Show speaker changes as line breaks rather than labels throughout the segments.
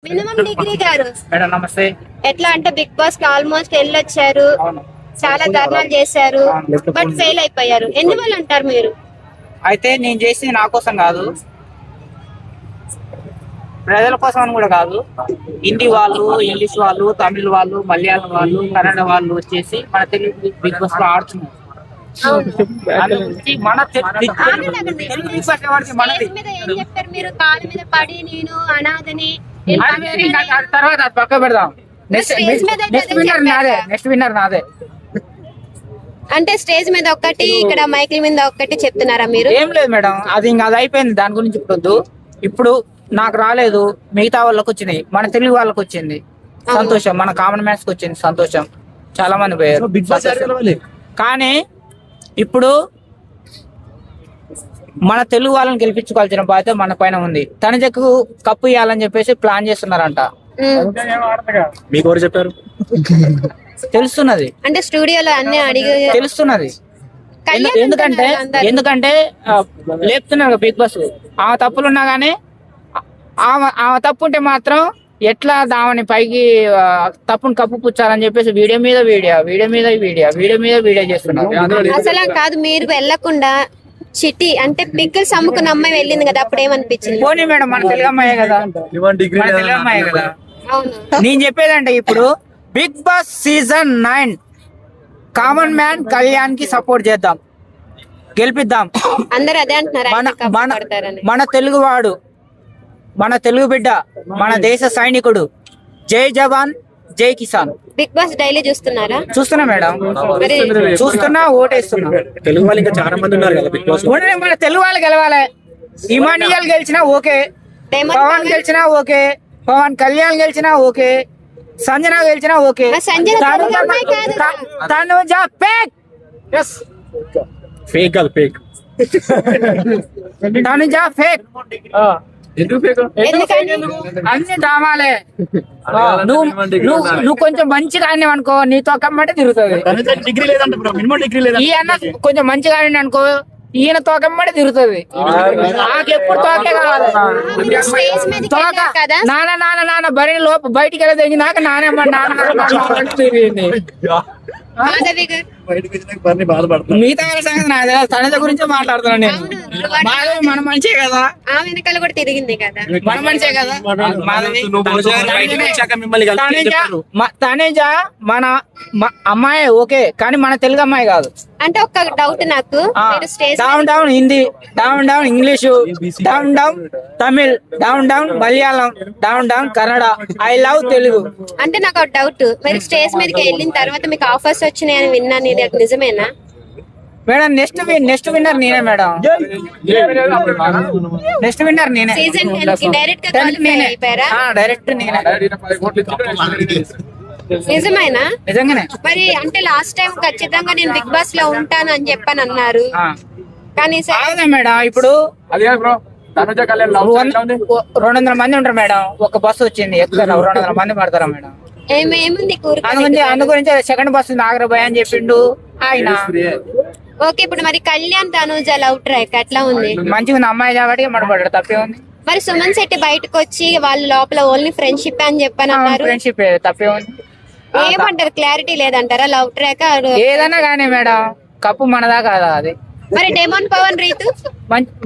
Minimum degree గారు
madam నమస్తే.
ఎట్లా అంటే బిగ్ బాస్ కి ఆల్మోస్ట్ వెళ్ళొచ్చారు,
అవును.
చాలా ధర్నాలు చేశారు, బట్ ఫెయిల్ అయిపోయారు. ఎందువల్ల అంటారు మీరు?
అయితే నేను చేసింది నా కోసం కాదు, ప్రజల కోసం అని కూడా కాదు. హిందీ వాళ్ళు, ఇంగ్లీష్ వాళ్ళు, తమిళ వాళ్ళు, మలయాళం వాళ్ళు, కన్నడ వాళ్ళు వచ్చేసి మన తెలుగు బిగ్ బాస్ లో ఆడుతున్నారు. అందులో వచ్చి మన
ఆగండి.
తెలుగు బిగ్ బాస్ ఎవరిది? మనది.
స్టేజ్ మీద ఏం చెప్పారు మీరు? కాళ్ళ మీద పడి నేను అనాథని
అది తర్వాత అది పక్క పెడదాం. నెక్స్ట్ విన్నర్ నాదే. నెక్స్ట్ విన్నర్ నాదే.
అంటే స్టేజ్ మీద ఒక్కటి, ఇక్కడ మైకిల్ మీద ఒక్కటి చెప్తున్నారా మీరు?
ఏం లేదు మేడం, అది ఇంకా అది అయిపోయింది. దాని గురించి ఇప్పుడు ఇప్పుడు నాకు రాలేదు, మిగతా వాళ్ళకి వచ్చినాయి, మన తెలుగు వాళ్ళకి వచ్చింది సంతోషం, మన కామన్ మ్యాన్స్ కి వచ్చింది సంతోషం. చాలా మంది పోయారు. కానీ ఇప్పుడు మన తెలుగు వాళ్ళని గెలిపించుకోవాల్సిన బాధ్యత మన పైన ఉంది. తనజకు కప్పు ఇవ్వాలని చెప్పేసి ప్లాన్ చేస్తున్నారంట.
మీకు ఎవరు చెప్పారు?
తెలుస్తున్నది,
అంటే స్టూడియోలో అన్ని అడిగి
తెలుస్తున్నది.
కళ్యాణ్
ఎందుకంటే
అంటున్నారు అందరూ.
ఎందుకంటే లేపుతున్నారు బిగ్ బాస్. ఆమె తప్పులున్నా గానీ ఆమె తప్పు ఉంటే మాత్రం ఎట్లా దామని పైకి తప్పును కప్పు పుచ్చాలని చెప్పేసి వీడియో మీద వీడియో చేస్తున్నారు.
అసలు కాదు, మీరు వెళ్ళకుండా చిట్టి అంటే పిక్కల్స్ అమ్ముకున్న అమ్మాయి వెళ్ళింది కదా, అప్పుడు ఏమనిపించింది?
పోనీ మేడం, మన తెలుగు అమ్మాయే కదా, మన తెలుగు అమ్మాయే కదా.
అవును,
నేను చెప్పేదంటే ఇప్పుడు Bigg Boss season 9 common man Kalyan కి సపోర్ట్ చేద్దాం, గెలిపిద్దాం.
అందరు అదే అంటున్నారు, ఆయన కప్పు
మన
కొడతారని.
మన తెలుగువాడు, మన తెలుగు బిడ్డ, మన దేశ సైనికుడు. జై జవాన్ జై కిసాన్.
బిగ్ బాస్ డైలీ చూస్తున్నారా?
చూస్తున్నా మేడం,
మరి
చూస్తున్నా, ఓటేస్తున్నా.
తెలుగు వాళ్ళు ఇంకా చాలా మంది ఉన్నారు కదా బిగ్ బాస్.
మన తెలుగు వాళ్ళు గెలవాలి. ఇమానియల్ గెలిచినా ఓకే, పవన్ గెలిచినా ఓకే, పవన్ కళ్యాణ్ గెలిచినా ఓకే, సంజన గెలిచినా ఓకే.
సంజన తెలుగు అమ్మాయి కాదు.
తనుజ ఫేక్. ఎస్,
ఫేక్ కాదు, ఫేక్.
తనుజ ఫేక్.
ఎందుకు ఫేక్?
ఎందుకని?
అన్ని డ్రామాలే. నువ్వు కొంచెం మంచిగా ఆడినావు అనుకో, నీతో కమ్మంటే తిరుగుతుంది.
డిగ్రీ లేదంట బ్రో, మినిమం డిగ్రీ లేదా?
ఈ అన్న కొంచెం మంచిగా ఆడిన అనుకో, ఈయన తోకమ్మడి తిరుగుతుంది. నాకు ఎప్పుడు తోకే కావాలి.
మీరు స్టేజ్ మీదకి
తోక
వెళ్ళారు కదా,
నాన్న బరిని బయటికి వెళ్ళి తెగినాక నాన్న తిరిగింది.
మాధవి గారు.
మిగతా వాళ్ళ సంగతి నాకు తెలియదు, తనద గురించే మాట్లాడుతున్నాను నేను. మాధవి మన మనిషే కదా,
ఆ వెనకాల కూడా తిరిగింది కదా.
మన మనిషే కదా మాధవి. తనేజ మన అమ్మాయి ఓకే, కానీ మన తెలుగు అమ్మాయి కాదు.
అంటే ఒక డౌట్ నాకు, మీరు stage
down down Hindi, down down English, down down Tamil, down down Malayalam, down down Kannada. I love Telugu.
అంటే నాకు ఒక డౌట్, మీరు స్టేజ్ మీదకి వెళ్ళిన తర్వాత మీకు ఆఫర్స్ వచ్చినాయని విన్నాను, ఇది నిజమేనా?
మేడం నెక్స్ట్ విన్నర్ నేనే మేడం. నెక్స్ట్ విన్నర్ నేనే.
సీజన్ 10 కి డైరెక్ట్ గా క్వాలిఫై అయిపోయారా?
డైరెక్ట్ నేనే.
నిజమేనా?
నిజంగానే.
మరి అంటే లాస్ట్ టైం ఖచ్చితంగా నేను బిగ్ బాస్ లో ఉంటాను అని చెప్పని అన్నారు, కానీ
అవునా మేడం? ఇప్పుడు 200 మంది ఉంటారు మేడం, ఒక బస్సు వచ్చింది, ఎక్కుతారు 200 మంది పడతారా మేడం?
ఏముంది
అందు గురించి సెకండ్ బస్సు నాగరబాయ్ అని చెప్పిండు ఆయన.
ఓకే, ఇప్పుడు మరి కళ్యాణ్ తనుజ లవ్ ట్రాక్ ఎట్లా ఉంది?
మంచిగా ఉంది, అమ్మాయి కాబట్టి మనపడ్డాడు, తప్పే ఉంది.
మరి సుమన్ శెట్టి బయటకు వచ్చి వాళ్ళు లోపల ఓన్లీ ఫ్రెండ్షిప్ అని చెప్పని అన్నారు,
ఫ్రెండ్షిప్ తప్పే ఉంది.
ఏమంటారు? క్లారిటీ లేదంటారా? లవ్ ట్రాక్
ఏదన్నా కానీ మేడం, కప్పు మనదా కాదా అది?
మరి డెమోన్ పవన్ రీతు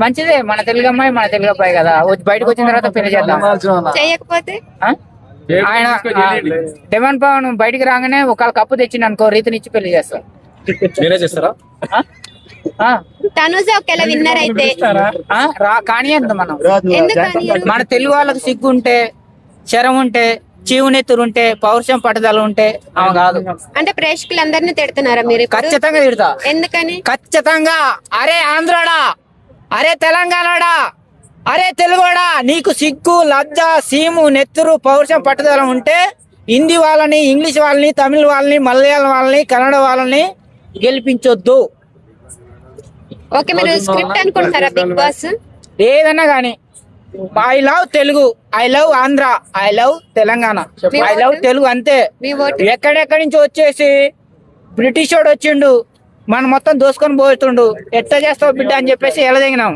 మంచిదే, మన తెలుగు అమ్మాయి మన తెలుగు అబ్బాయి కదా, బయటకు వచ్చిన తర్వాత పెళ్లి చేద్దాం.
చేయకపోతే
ఆయన డెమాన్ పవన్ బయటికి రాగానే ఒక కప్పు తెచ్చిండు అనుకో, రీతినిచ్చి పెళ్లి చేస్తాం.
మీరే చేస్తారా?
తనుజ ఒకవేళ విన్నర్ అయితే
కానీ అంత మనం
ఎందుకని?
మన తెలుగు వాళ్ళకి సిగ్గు ఉంటే, శరం ఉంటే, చీవునెత్తురు ఉంటే, పౌరుషం పట్టుదల ఉంటే ఆమె కాదు.
అంటే ప్రేక్షకులందరినీ తిడుతున్నారా మీరు ఇప్పుడు?
ఖచ్చితంగా తిడతా.
ఎందుకని?
ఖచ్చితంగా. అరే ఆంధ్రాడా, అరే తెలంగాణడా, అరే తెలుగోడా, నీకు సిగ్గు లజ్జ సీము నెత్తురు పౌరుషం పట్టుదల ఉంటే హిందీ వాళ్ళని, ఇంగ్లీష్ వాళ్ళని, తమిళ వాళ్ళని, మలయాళం వాళ్ళని, కన్నడ వాళ్ళని గెలిపించొద్దు.
ఓకే, మీరు స్క్రిప్ట్ అనుకుంటున్నారా బిగ్ బాస్?
ఏదన్నా గానీ I love Telugu, I love Andhra, I love Telangana, I love Telugu అంతే. ఎక్కడెక్కడి నుంచి వచ్చేసి బ్రిటిష్ వాడు వచ్చిండు, మనం మొత్తం దోసుకొని పోతుండు, ఎట్లా చేస్తావు బిడ్డ అని చెప్పేసి ఎలదగినాం.